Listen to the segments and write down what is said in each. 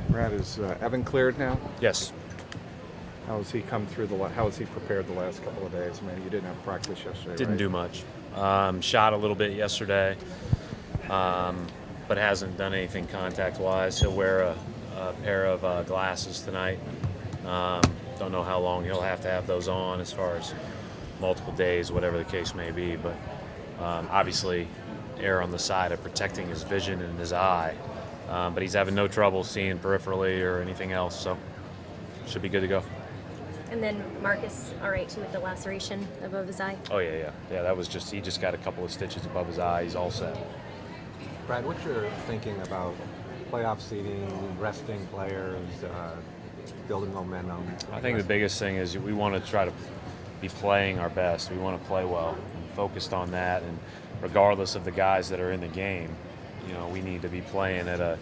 Brad, is Evan cleared now? Yes. How has he come through how has he prepared the last couple of days? I mean, you didn't have practice yesterday, Didn't right? do much. Shot a little bit yesterday, but hasn't done anything contact-wise. He'll wear a pair of glasses tonight. Don't know how long he'll have to have those on as far as multiple days, whatever the case may be. But obviously, err on the side of protecting his vision and his eye. But he's having no trouble seeing peripherally or anything else, so should be good to go. And then Marcus, all right too with the laceration above his eye? Oh yeah. That was he just got a couple of stitches above his eye. He's all set. Brad, what's your thinking about playoff seeding, resting players, building momentum? I think the biggest thing is we want to try to be playing our best. We want to play well and focused on that. And regardless of the guys that are in the game, we need to be playing at a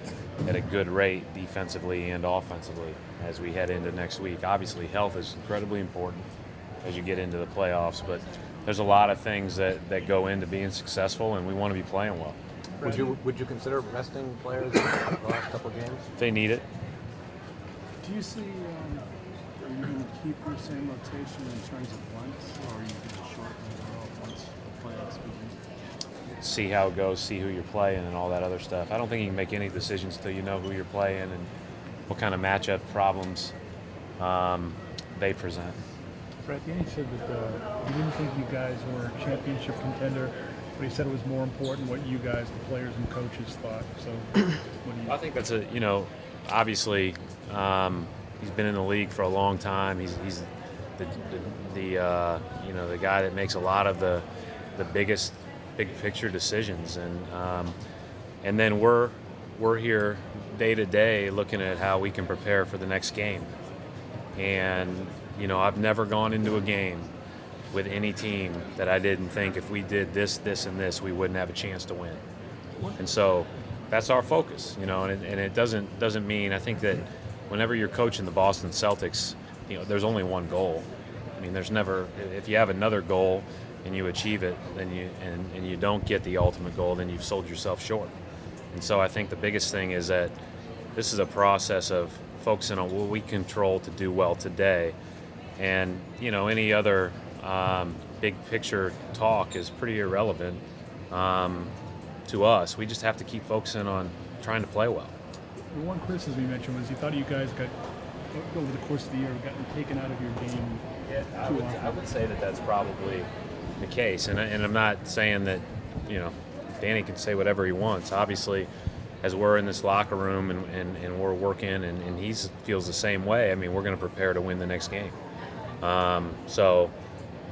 good rate defensively and offensively as we head into next week. Obviously, health is incredibly important as you get into the playoffs, but there's a lot of things that go into being successful, and we want to be playing well. Would you consider resting players the last couple of games? If they need it. Do you see, are you going to keep your same rotation in terms of length, or are you going to shorten it off once the playoffs begin? See how it goes, see who you're playing, and all that other stuff. I don't think you can make any decisions until you know who you're playing and what kind of matchup problems they present. Brett, Danny said that he didn't think you guys were a championship contender, but he said it was more important what you guys, the players and coaches, thought. So, what do you? I think that's obviously he's been in the league for a long time. He's the guy that makes a lot of the biggest big picture decisions, and then we're here day to day looking at how we can prepare for the next game. And I've never gone into a game with any team that I didn't think if we did this, and this, we wouldn't have a chance to win. And so that's our focus, and it doesn't mean, I think that whenever you're coaching the Boston Celtics, there's only one goal. I mean, there's never, if you have another goal and you achieve it, then you don't get the ultimate goal, then you've sold yourself short. And so I think the biggest thing is that this is a process of focusing on what we control to do well today, and any other big picture talk is pretty irrelevant to us. We just have to keep focusing on trying to play well. The one criticism you mentioned was you thought you guys got, over the course of the year, gotten taken out of your game. Yeah, I would say that that's probably the case, and I'm not saying that Danny can say whatever he wants. Obviously, as we're in this locker room and we're working, and he feels the same way. I mean, we're going to prepare to win the next game. So,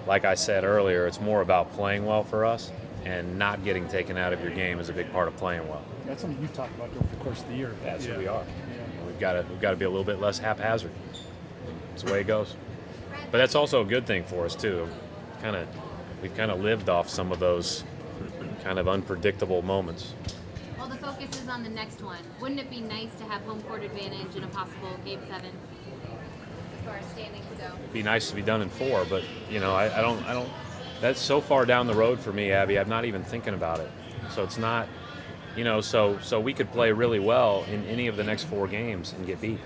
like I said earlier, it's more about playing well for us, and not getting taken out of your game is a big part of playing well. That's something you've talked about over the course of the year. That's who we are. Yeah. We've got to be a little bit less haphazard. It's the way it goes. But that's also a good thing for us too. We've kind of lived off some of those kind of unpredictable moments. Well, the focus is on the next one. Wouldn't it be nice to have home court advantage in a possible Game 7 as far as standings go? It'd be nice to be done in 4, but I don't. That's so far down the road for me, Abby. I'm not even thinking about it. So it's not, so we could play really well in any of the next 4 games and get beat.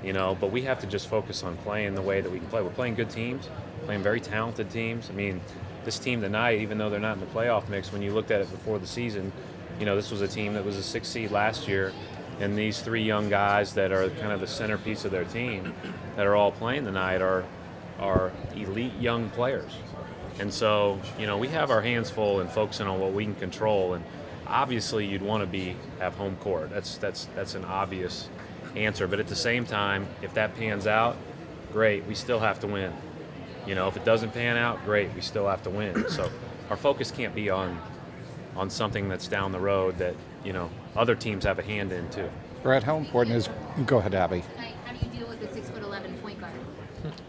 But we have to just focus on playing the way that we can play. We're playing good teams, playing very talented teams. I mean, this team tonight, even though they're not in the playoff mix, when you looked at it before the season, this was a team that was a 6th seed last year, and these 3 young guys that are kind of the centerpiece of their team that are all playing tonight are elite young players. And so, we have our hands full in focusing on what we can control, and obviously you'd want to have home court. That's an obvious answer, but at the same time, if that pans out, great, we still have to win. If it doesn't pan out, great, we still have to win. So our focus can't be on something that's down the road that other teams have a hand in too. Brad, how important is? Go ahead, Abby. How do you deal with the 6'11" point guard?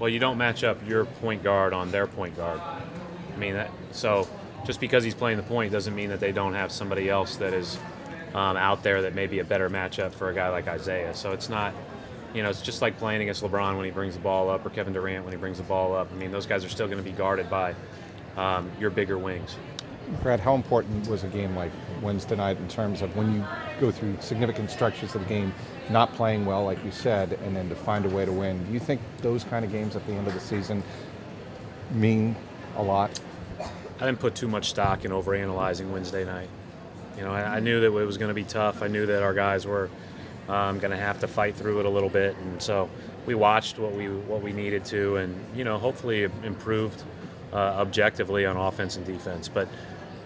Well, you don't match up your point guard on their point guard. I mean, so just because he's playing the point doesn't mean that they don't have somebody else that is out there that may be a better matchup for a guy like Isaiah. So it's not, it's just like playing against LeBron when he brings the ball up, or Kevin Durant when he brings the ball up. I mean, those guys are still going to be guarded by your bigger wings. Brad, how important was a game like Wednesday night in terms of when you go through significant stretches of the game, not playing well, like you said, and then to find a way to win? Do you think those kind of games at the end of the season mean a lot? I didn't put too much stock in overanalyzing Wednesday night. You know, I knew that it was going to be tough. I knew that our guys were going to have to fight through it a little bit, and so we watched what we needed to, and you know, hopefully improved objectively on offense and defense. But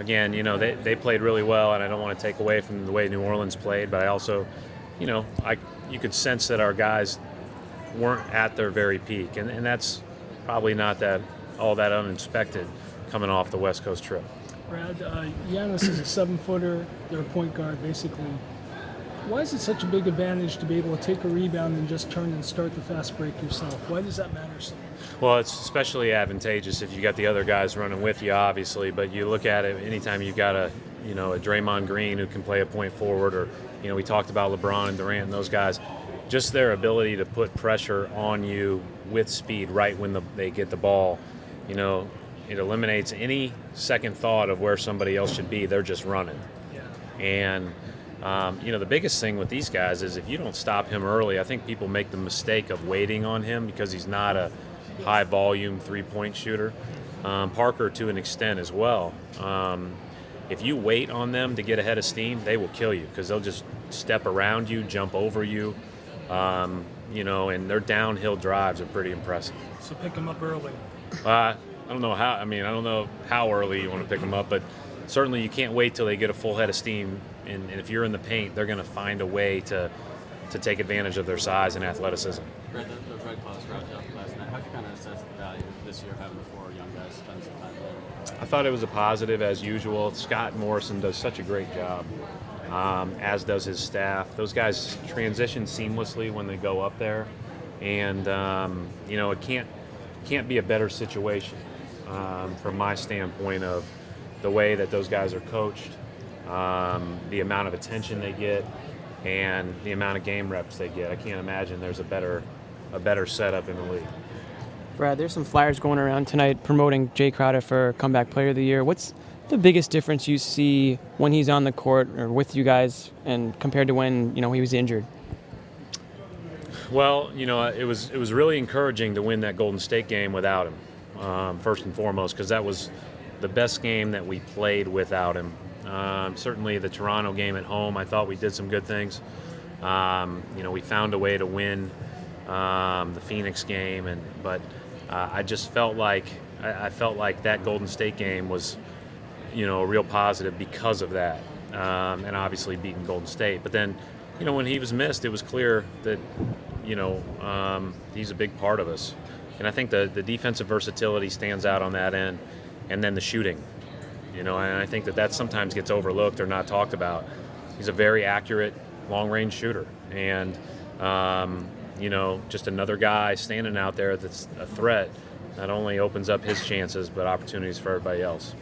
again, you know, they played really well, and I don't want to take away from the way New Orleans played, but I also, you know, you could sense that our guys weren't at their very peak, and that's probably not that all that unexpected coming off the West Coast trip. Brad, Giannis is a 7-footer, they're a point guard basically. Why is it such a big advantage to be able to take a rebound and just turn and start the fast break yourself? Why does that matter so much? Well, it's especially advantageous if you got the other guys running with you, obviously. But you look at it anytime you've got a Draymond Green who can play a point forward, or we talked about LeBron and Durant and those guys. Just their ability to put pressure on you with speed right when they get the ball, it eliminates any second thought of where somebody else should be. They're just running. Yeah. And the biggest thing with these guys is if you don't stop him early, I think people make the mistake of waiting on him because he's not a high-volume three-point shooter. Parker, to an extent, as well. If you wait on them to get ahead of steam, they will kill you because they'll just step around you, jump over you, and their downhill drives are pretty impressive. So pick them up early. I don't know how. I don't know how early you want to pick them up, but certainly you can't wait till they get a full head of steam. And if you're in the paint, they're going to find a way to take advantage of their size and athleticism. Brad, the Red Claws wrapped up last night. How do you kind of assess the value this year having 4 young guys spend some time there? I thought it was a positive as usual. Scott Morrison does such a great job, as does his staff. Those guys transition seamlessly when they go up there, and it can't be a better situation from my standpoint of the way that those guys are coached, the amount of attention they get, and the amount of game reps they get. I can't imagine there's a better setup in the league. Brad, there's some flyers going around tonight promoting Jay Crowder for Comeback Player of the Year. What's the biggest difference you see when he's on the court or with you guys and compared to when he was injured? Well, it was really encouraging to win that Golden State game without him, first and foremost, because that was the best game that we played without him. Certainly the Toronto game at home, I thought we did some good things. We found a way to win the Phoenix game, but I just felt like that Golden State game was, a real positive because of that, and obviously beating Golden State. But then, when he was missed, it was clear that he's a big part of us. And I think the defensive versatility stands out on that end, and then the shooting. And I think that sometimes gets overlooked or not talked about. He's a very accurate long-range shooter, and just another guy standing out there that's a threat. Not only opens up his chances, but opportunities for everybody else.